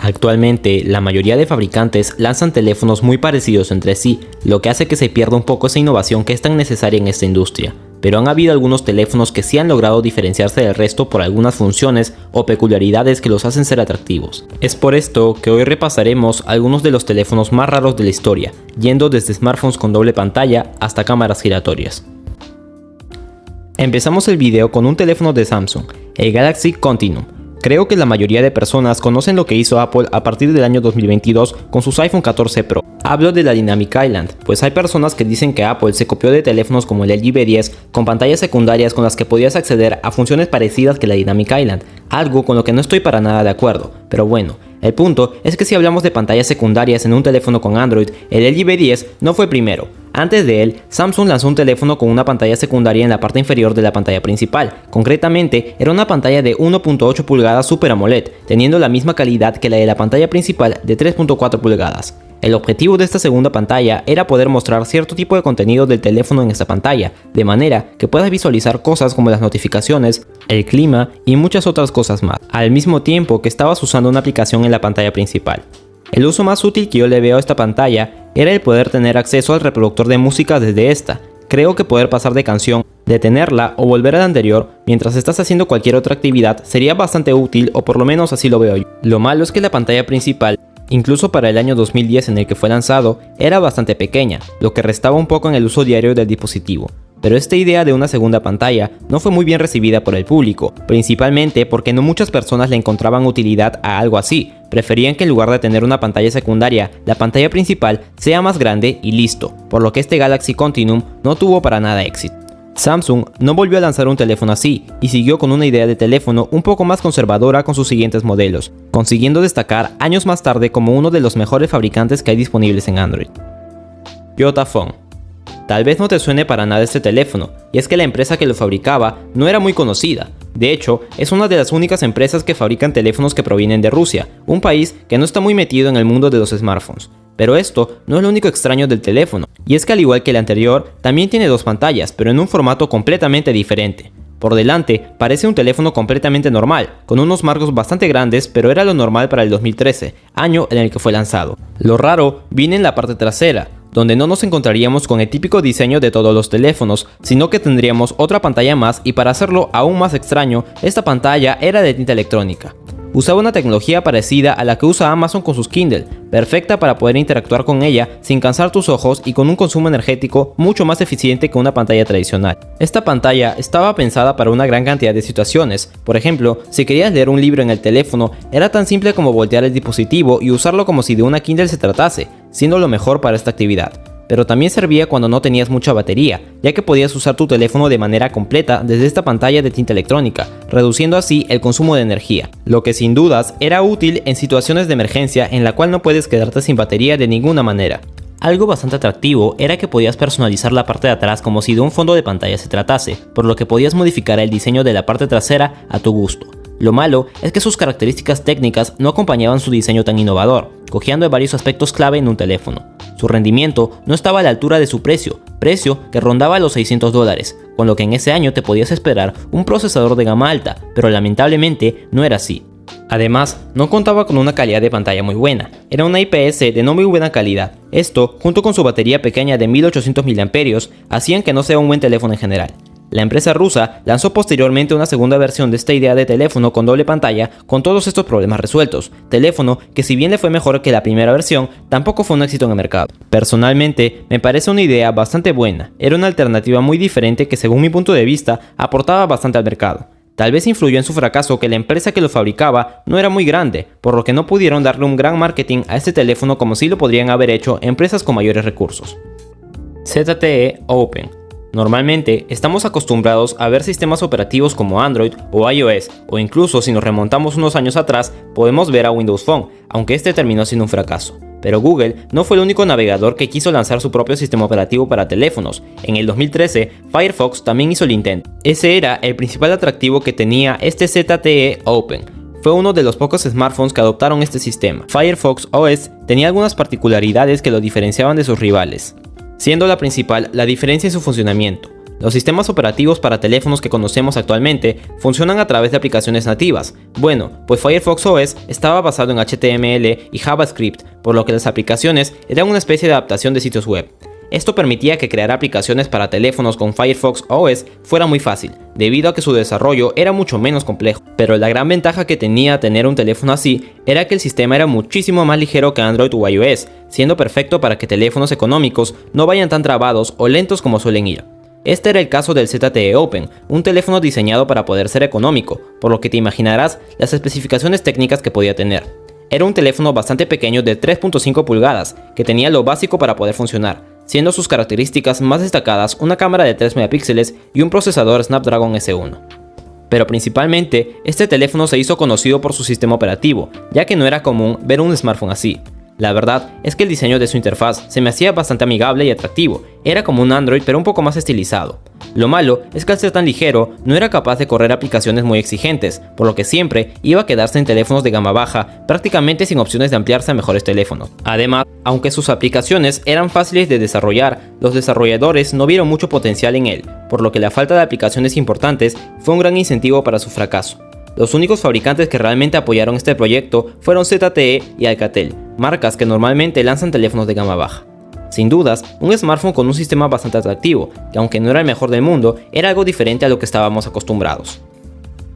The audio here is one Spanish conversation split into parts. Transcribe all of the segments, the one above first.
Actualmente, la mayoría de fabricantes lanzan teléfonos muy parecidos entre sí, lo que hace que se pierda un poco esa innovación que es tan necesaria en esta industria. Pero han habido algunos teléfonos que sí han logrado diferenciarse del resto por algunas funciones o peculiaridades que los hacen ser atractivos. Es por esto que hoy repasaremos algunos de los teléfonos más raros de la historia, yendo desde smartphones con doble pantalla hasta cámaras giratorias. Empezamos el video con un teléfono de Samsung, el Galaxy Continuum. Creo que la mayoría de personas conocen lo que hizo Apple a partir del año 2022 con sus iPhone 14 Pro. Hablo de la Dynamic Island, pues hay personas que dicen que Apple se copió de teléfonos como el LG V10 con pantallas secundarias con las que podías acceder a funciones parecidas que la Dynamic Island, algo con lo que no estoy para nada de acuerdo, pero bueno. El punto es que si hablamos de pantallas secundarias en un teléfono con Android, el LG V10 no fue primero. Antes de él, Samsung lanzó un teléfono con una pantalla secundaria en la parte inferior de la pantalla principal. Concretamente, era una pantalla de 1.8 pulgadas Super AMOLED, teniendo la misma calidad que la de la pantalla principal de 3.4 pulgadas. El objetivo de esta segunda pantalla era poder mostrar cierto tipo de contenido del teléfono en esta pantalla, de manera que puedas visualizar cosas como las notificaciones, el clima y muchas otras cosas más, al mismo tiempo que estabas usando una aplicación en la pantalla principal. El uso más útil que yo le veo a esta pantalla era el poder tener acceso al reproductor de música desde esta. Creo que poder pasar de canción, detenerla o volver a la anterior mientras estás haciendo cualquier otra actividad sería bastante útil, o por lo menos así lo veo yo. Lo malo es que la pantalla principal, incluso para el año 2010 en el que fue lanzado, era bastante pequeña, lo que restaba un poco en el uso diario del dispositivo. Pero esta idea de una segunda pantalla no fue muy bien recibida por el público, principalmente porque no muchas personas le encontraban utilidad a algo así. Preferían que en lugar de tener una pantalla secundaria, la pantalla principal sea más grande y listo, por lo que este Galaxy Continuum no tuvo para nada éxito. Samsung no volvió a lanzar un teléfono así y siguió con una idea de teléfono un poco más conservadora con sus siguientes modelos, consiguiendo destacar años más tarde como uno de los mejores fabricantes que hay disponibles en Android. Yotaphone. Tal vez no te suene para nada este teléfono, y es que la empresa que lo fabricaba no era muy conocida. De hecho, es una de las únicas empresas que fabrican teléfonos que provienen de Rusia, un país que no está muy metido en el mundo de los smartphones. Pero esto no es lo único extraño del teléfono, y es que al igual que el anterior, también tiene dos pantallas, pero en un formato completamente diferente. Por delante, parece un teléfono completamente normal, con unos marcos bastante grandes, pero era lo normal para el 2013, año en el que fue lanzado. Lo raro viene en la parte trasera, donde no nos encontraríamos con el típico diseño de todos los teléfonos, sino que tendríamos otra pantalla más, y para hacerlo aún más extraño, esta pantalla era de tinta electrónica. Usaba una tecnología parecida a la que usa Amazon con sus Kindle, perfecta para poder interactuar con ella sin cansar tus ojos y con un consumo energético mucho más eficiente que una pantalla tradicional. Esta pantalla estaba pensada para una gran cantidad de situaciones. Por ejemplo, si querías leer un libro en el teléfono, era tan simple como voltear el dispositivo y usarlo como si de una Kindle se tratase, siendo lo mejor para esta actividad. Pero también servía cuando no tenías mucha batería, ya que podías usar tu teléfono de manera completa desde esta pantalla de tinta electrónica, reduciendo así el consumo de energía, lo que sin dudas era útil en situaciones de emergencia en la cual no puedes quedarte sin batería de ninguna manera. Algo bastante atractivo era que podías personalizar la parte de atrás como si de un fondo de pantalla se tratase, por lo que podías modificar el diseño de la parte trasera a tu gusto. Lo malo es que sus características técnicas no acompañaban su diseño tan innovador, cojeando de varios aspectos clave en un teléfono. Su rendimiento no estaba a la altura de su precio que rondaba los $600, con lo que en ese año te podías esperar un procesador de gama alta, pero lamentablemente no era así. Además, no contaba con una calidad de pantalla muy buena, era una IPS de no muy buena calidad. Esto, junto con su batería pequeña de 1800 mAh, hacían que no sea un buen teléfono en general. La empresa rusa lanzó posteriormente una segunda versión de esta idea de teléfono con doble pantalla con todos estos problemas resueltos, teléfono que si bien le fue mejor que la primera versión, tampoco fue un éxito en el mercado. Personalmente, me parece una idea bastante buena, era una alternativa muy diferente que según mi punto de vista aportaba bastante al mercado. Tal vez influyó en su fracaso que la empresa que lo fabricaba no era muy grande, por lo que no pudieron darle un gran marketing a este teléfono como si lo podrían haber hecho empresas con mayores recursos. ZTE Open. Normalmente estamos acostumbrados a ver sistemas operativos como Android o iOS, o incluso si nos remontamos unos años atrás podemos ver a Windows Phone, aunque este terminó siendo un fracaso. Pero Google no fue el único navegador que quiso lanzar su propio sistema operativo para teléfonos. En el 2013, Firefox también hizo el intento. Ese era el principal atractivo que tenía este ZTE Open. Fue uno de los pocos smartphones que adoptaron este sistema. Firefox OS tenía algunas particularidades que lo diferenciaban de sus rivales, siendo la principal la diferencia en su funcionamiento. Los sistemas operativos para teléfonos que conocemos actualmente funcionan a través de aplicaciones nativas. Bueno, pues Firefox OS estaba basado en HTML y JavaScript, por lo que las aplicaciones eran una especie de adaptación de sitios web. Esto permitía que crear aplicaciones para teléfonos con Firefox OS fuera muy fácil, debido a que su desarrollo era mucho menos complejo. Pero la gran ventaja que tenía tener un teléfono así era que el sistema era muchísimo más ligero que Android o iOS, siendo perfecto para que teléfonos económicos no vayan tan trabados o lentos como suelen ir. Este era el caso del ZTE Open, un teléfono diseñado para poder ser económico, por lo que te imaginarás las especificaciones técnicas que podía tener. Era un teléfono bastante pequeño de 3.5 pulgadas, que tenía lo básico para poder funcionar, siendo sus características más destacadas una cámara de 3 megapíxeles y un procesador Snapdragon S1. Pero principalmente, este teléfono se hizo conocido por su sistema operativo, ya que no era común ver un smartphone así. La verdad es que el diseño de su interfaz se me hacía bastante amigable y atractivo, era como un Android pero un poco más estilizado. Lo malo es que al ser tan ligero no era capaz de correr aplicaciones muy exigentes, por lo que siempre iba a quedarse en teléfonos de gama baja, prácticamente sin opciones de ampliarse a mejores teléfonos. Además, aunque sus aplicaciones eran fáciles de desarrollar, los desarrolladores no vieron mucho potencial en él, por lo que la falta de aplicaciones importantes fue un gran incentivo para su fracaso. Los únicos fabricantes que realmente apoyaron este proyecto fueron ZTE y Alcatel, marcas que normalmente lanzan teléfonos de gama baja. Sin dudas, un smartphone con un sistema bastante atractivo, que aunque no era el mejor del mundo, era algo diferente a lo que estábamos acostumbrados.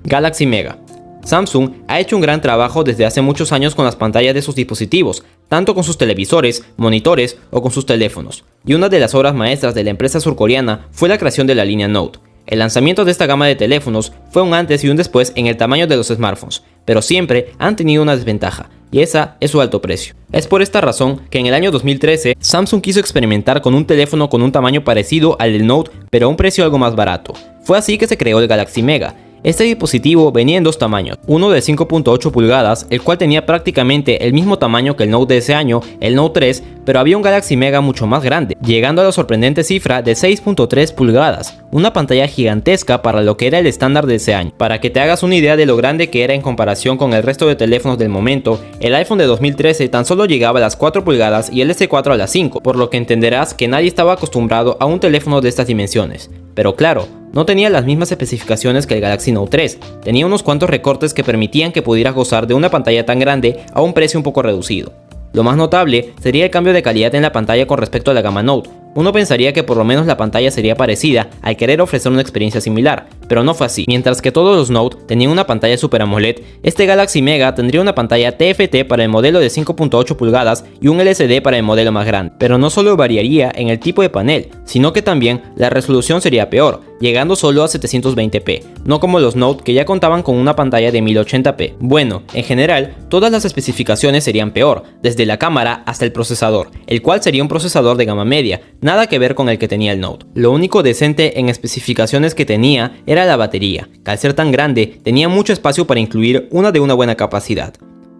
Galaxy Mega. Samsung ha hecho un gran trabajo desde hace muchos años con las pantallas de sus dispositivos, tanto con sus televisores, monitores o con sus teléfonos, y una de las obras maestras de la empresa surcoreana fue la creación de la línea Note. El lanzamiento de esta gama de teléfonos fue un antes y un después en el tamaño de los smartphones, pero siempre han tenido una desventaja, y esa es su alto precio. Es por esta razón que en el año 2013 Samsung quiso experimentar con un teléfono con un tamaño parecido al del Note, pero a un precio algo más barato. Fue así que se creó el Galaxy Mega. Este dispositivo venía en dos tamaños, uno de 5.8 pulgadas, el cual tenía prácticamente el mismo tamaño que el Note de ese año, el Note 3, pero había un Galaxy Mega mucho más grande, llegando a la sorprendente cifra de 6.3 pulgadas, una pantalla gigantesca para lo que era el estándar de ese año. Para que te hagas una idea de lo grande que era en comparación con el resto de teléfonos del momento, el iPhone de 2013 tan solo llegaba a las 4 pulgadas y el S4 a las 5, por lo que entenderás que nadie estaba acostumbrado a un teléfono de estas dimensiones. Pero claro, no tenía las mismas especificaciones que el Galaxy Note 3, tenía unos cuantos recortes que permitían que pudieras gozar de una pantalla tan grande a un precio un poco reducido. Lo más notable sería el cambio de calidad en la pantalla con respecto a la gama Note. Uno pensaría que por lo menos la pantalla sería parecida al querer ofrecer una experiencia similar, pero no fue así. Mientras que todos los Note tenían una pantalla Super AMOLED, este Galaxy Mega tendría una pantalla TFT para el modelo de 5.8 pulgadas y un LCD para el modelo más grande. Pero no solo variaría en el tipo de panel, sino que también la resolución sería peor, llegando solo a 720p, no como los Note que ya contaban con una pantalla de 1080p. Bueno, en general, todas las especificaciones serían peor, desde la cámara hasta el procesador, el cual sería un procesador de gama media, nada que ver con el que tenía el Note. Lo único decente en especificaciones que tenía era la batería, que al ser tan grande tenía mucho espacio para incluir una de una buena capacidad.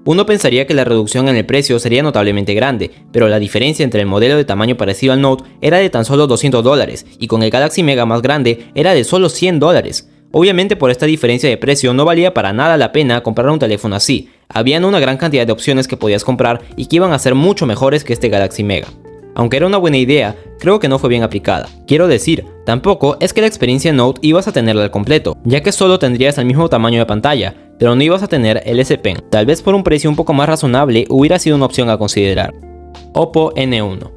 Uno pensaría que la reducción en el precio sería notablemente grande, pero la diferencia entre el modelo de tamaño parecido al Note era de tan solo $200 y con el Galaxy Mega más grande era de solo $100. Obviamente por esta diferencia de precio no valía para nada la pena comprar un teléfono así. Habían una gran cantidad de opciones que podías comprar y que iban a ser mucho mejores que este Galaxy Mega. Aunque era una buena idea, creo que no fue bien aplicada. Quiero decir, tampoco es que la experiencia Note ibas a tenerla al completo, ya que solo tendrías el mismo tamaño de pantalla, pero no ibas a tener el S Pen. Tal vez por un precio un poco más razonable hubiera sido una opción a considerar. Oppo N1.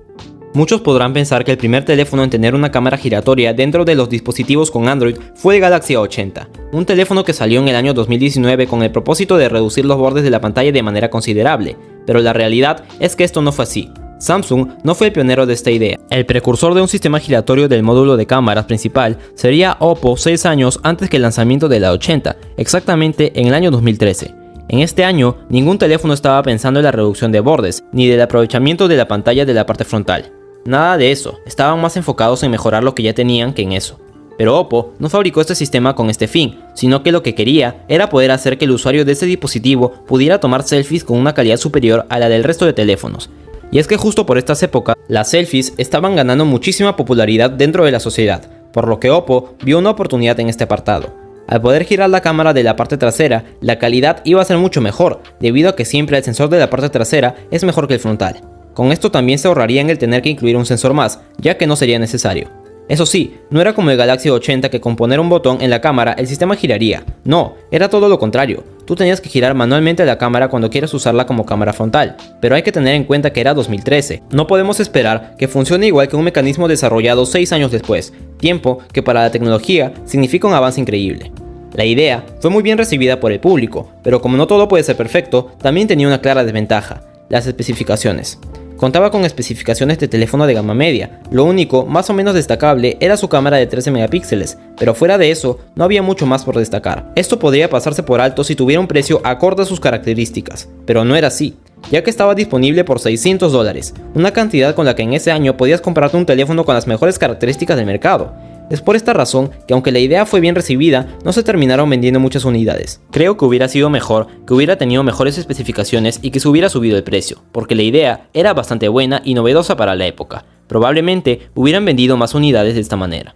Muchos podrán pensar que el primer teléfono en tener una cámara giratoria dentro de los dispositivos con Android fue el Galaxy A80, un teléfono que salió en el año 2019 con el propósito de reducir los bordes de la pantalla de manera considerable, pero la realidad es que esto no fue así. Samsung no fue el pionero de esta idea. El precursor de un sistema giratorio del módulo de cámaras principal sería Oppo 6 años antes que el lanzamiento de la A80, exactamente en el año 2013. En este año, ningún teléfono estaba pensando en la reducción de bordes, ni del aprovechamiento de la pantalla de la parte frontal. Nada de eso, estaban más enfocados en mejorar lo que ya tenían que en eso. Pero Oppo no fabricó este sistema con este fin, sino que lo que quería era poder hacer que el usuario de este dispositivo pudiera tomar selfies con una calidad superior a la del resto de teléfonos. Y es que justo por estas épocas, las selfies estaban ganando muchísima popularidad dentro de la sociedad, por lo que Oppo vio una oportunidad en este apartado. Al poder girar la cámara de la parte trasera, la calidad iba a ser mucho mejor, debido a que siempre el sensor de la parte trasera es mejor que el frontal. Con esto también se ahorraría en el tener que incluir un sensor más, ya que no sería necesario. Eso sí, no era como el Galaxy 80 que con poner un botón en la cámara el sistema giraría. No, era todo lo contrario. Tú tenías que girar manualmente la cámara cuando quieras usarla como cámara frontal, pero hay que tener en cuenta que era 2013. No podemos esperar que funcione igual que un mecanismo desarrollado 6 años después, tiempo que para la tecnología significa un avance increíble. La idea fue muy bien recibida por el público, pero como no todo puede ser perfecto, también tenía una clara desventaja: las especificaciones. Contaba con especificaciones de teléfono de gama media. Lo único más o menos destacable era su cámara de 13 megapíxeles, pero fuera de eso no había mucho más por destacar. Esto podría pasarse por alto si tuviera un precio acorde a sus características, pero no era así, ya que estaba disponible por $600, una cantidad con la que en ese año podías comprarte un teléfono con las mejores características del mercado. Es por esta razón que, aunque la idea fue bien recibida, no se terminaron vendiendo muchas unidades. Creo que hubiera sido mejor que hubiera tenido mejores especificaciones y que se hubiera subido el precio, porque la idea era bastante buena y novedosa para la época. Probablemente hubieran vendido más unidades de esta manera.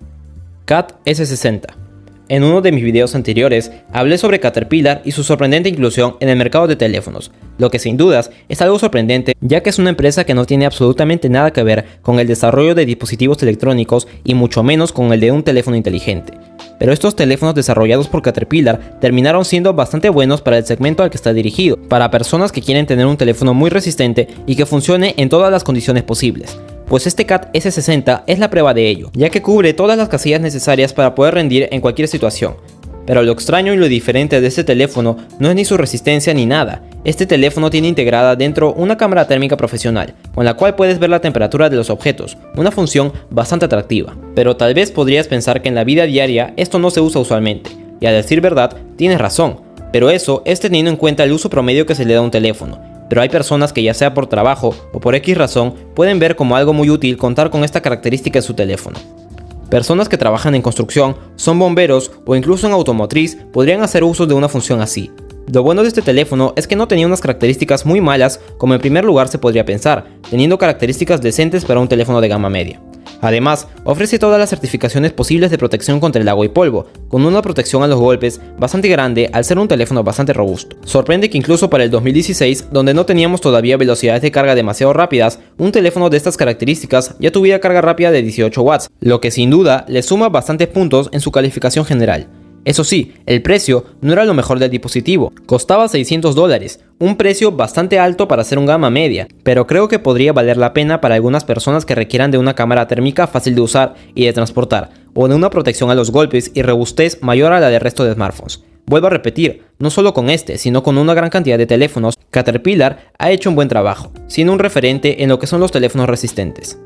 Cat S60. En uno de mis videos anteriores hablé sobre Caterpillar y su sorprendente inclusión en el mercado de teléfonos, lo que sin dudas es algo sorprendente, ya que es una empresa que no tiene absolutamente nada que ver con el desarrollo de dispositivos electrónicos y mucho menos con el de un teléfono inteligente. Pero estos teléfonos desarrollados por Caterpillar terminaron siendo bastante buenos para el segmento al que está dirigido, para personas que quieren tener un teléfono muy resistente y que funcione en todas las condiciones posibles. Pues este Cat S60 es la prueba de ello, ya que cubre todas las casillas necesarias para poder rendir en cualquier situación. Pero lo extraño y lo diferente de este teléfono no es ni su resistencia ni nada. Este teléfono tiene integrada dentro una cámara térmica profesional, con la cual puedes ver la temperatura de los objetos, una función bastante atractiva. Pero tal vez podrías pensar que en la vida diaria esto no se usa usualmente, y a decir verdad, tienes razón, pero eso es teniendo en cuenta el uso promedio que se le da a un teléfono. Pero hay personas que, ya sea por trabajo o por X razón, pueden ver como algo muy útil contar con esta característica en su teléfono. Personas que trabajan en construcción, son bomberos o incluso en automotriz podrían hacer uso de una función así. Lo bueno de este teléfono es que no tenía unas características muy malas como en primer lugar se podría pensar, teniendo características decentes para un teléfono de gama media. Además, ofrece todas las certificaciones posibles de protección contra el agua y polvo, con una protección a los golpes bastante grande al ser un teléfono bastante robusto. Sorprende que incluso para el 2016, donde no teníamos todavía velocidades de carga demasiado rápidas, un teléfono de estas características ya tuviera carga rápida de 18 watts, lo que sin duda le suma bastantes puntos en su calificación general. Eso sí, el precio no era lo mejor del dispositivo, costaba $600, un precio bastante alto para ser un gama media, pero creo que podría valer la pena para algunas personas que requieran de una cámara térmica fácil de usar y de transportar, o de una protección a los golpes y robustez mayor a la del resto de smartphones. Vuelvo a repetir, no solo con este, sino con una gran cantidad de teléfonos, Caterpillar ha hecho un buen trabajo, siendo un referente en lo que son los teléfonos resistentes.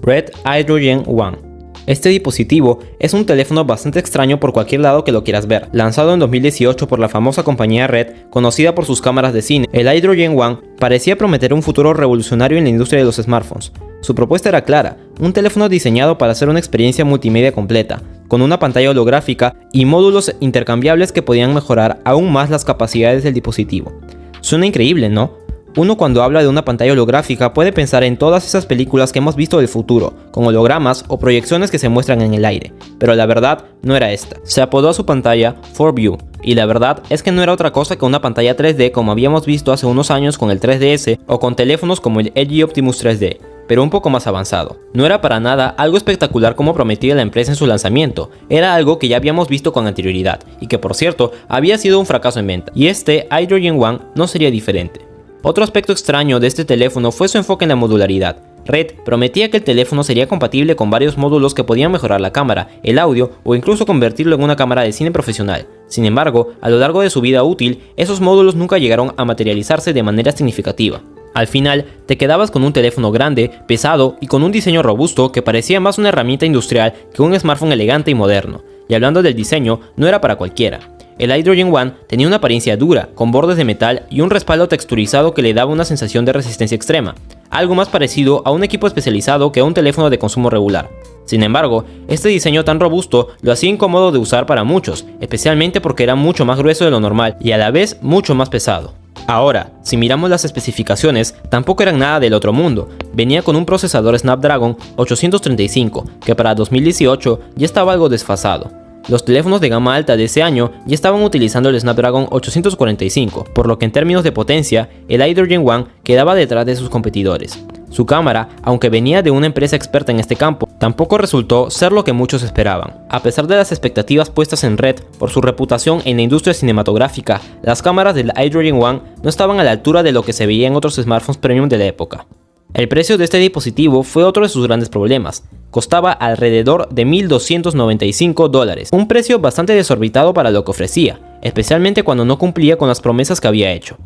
Red Hydrogen One. Este dispositivo es un teléfono bastante extraño por cualquier lado que lo quieras ver. Lanzado en 2018 por la famosa compañía Red, conocida por sus cámaras de cine, el Hydrogen One parecía prometer un futuro revolucionario en la industria de los smartphones. Su propuesta era clara, un teléfono diseñado para hacer una experiencia multimedia completa, con una pantalla holográfica y módulos intercambiables que podían mejorar aún más las capacidades del dispositivo. Suena increíble, ¿no? Uno, cuando habla de una pantalla holográfica, puede pensar en todas esas películas que hemos visto del futuro, con hologramas o proyecciones que se muestran en el aire, pero la verdad no era esta. Se apodó a su pantalla 4View, y la verdad es que no era otra cosa que una pantalla 3D como habíamos visto hace unos años con el 3DS o con teléfonos como el LG Optimus 3D, pero un poco más avanzado. No era para nada algo espectacular como prometía la empresa en su lanzamiento, era algo que ya habíamos visto con anterioridad, y que por cierto había sido un fracaso en venta, y este Hydrogen One no sería diferente. Otro aspecto extraño de este teléfono fue su enfoque en la modularidad. Red prometía que el teléfono sería compatible con varios módulos que podían mejorar la cámara, el audio o incluso convertirlo en una cámara de cine profesional. Sin embargo, a lo largo de su vida útil, esos módulos nunca llegaron a materializarse de manera significativa. Al final, te quedabas con un teléfono grande, pesado y con un diseño robusto que parecía más una herramienta industrial que un smartphone elegante y moderno. Y hablando del diseño, no era para cualquiera. El Hydrogen One tenía una apariencia dura, con bordes de metal y un respaldo texturizado que le daba una sensación de resistencia extrema, algo más parecido a un equipo especializado que a un teléfono de consumo regular. Sin embargo, este diseño tan robusto lo hacía incómodo de usar para muchos, especialmente porque era mucho más grueso de lo normal y a la vez mucho más pesado. Ahora, si miramos las especificaciones, tampoco eran nada del otro mundo. Venía con un procesador Snapdragon 835, que para 2018 ya estaba algo desfasado. Los teléfonos de gama alta de ese año ya estaban utilizando el Snapdragon 845, por lo que en términos de potencia, el Hydrogen One quedaba detrás de sus competidores. Su cámara, aunque venía de una empresa experta en este campo, tampoco resultó ser lo que muchos esperaban. A pesar de las expectativas puestas en Red por su reputación en la industria cinematográfica, las cámaras del iDragon One no estaban a la altura de lo que se veía en otros smartphones premium de la época. El precio de este dispositivo fue otro de sus grandes problemas. Costaba alrededor de $1.295, un precio bastante desorbitado para lo que ofrecía, especialmente cuando no cumplía con las promesas que había hecho.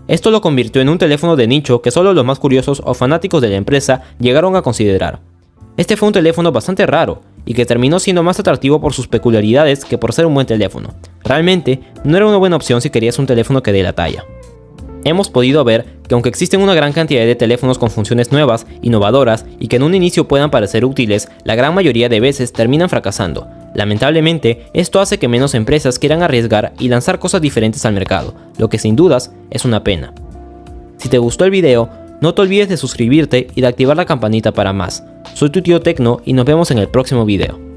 Esto lo convirtió en un teléfono de nicho que solo los más curiosos o fanáticos de la empresa llegaron a considerar. Este fue un teléfono bastante raro, y que terminó siendo más atractivo por sus peculiaridades que por ser un buen teléfono. Realmente, no era una buena opción si querías un teléfono que dé la talla. Hemos podido ver que aunque existen una gran cantidad de teléfonos con funciones nuevas, innovadoras y que en un inicio puedan parecer útiles, la gran mayoría de veces terminan fracasando. Lamentablemente, esto hace que menos empresas quieran arriesgar y lanzar cosas diferentes al mercado, lo que sin dudas es una pena. Si te gustó el video, no te olvides de suscribirte y de activar la campanita para más. Soy tu tío Tecno y nos vemos en el próximo video.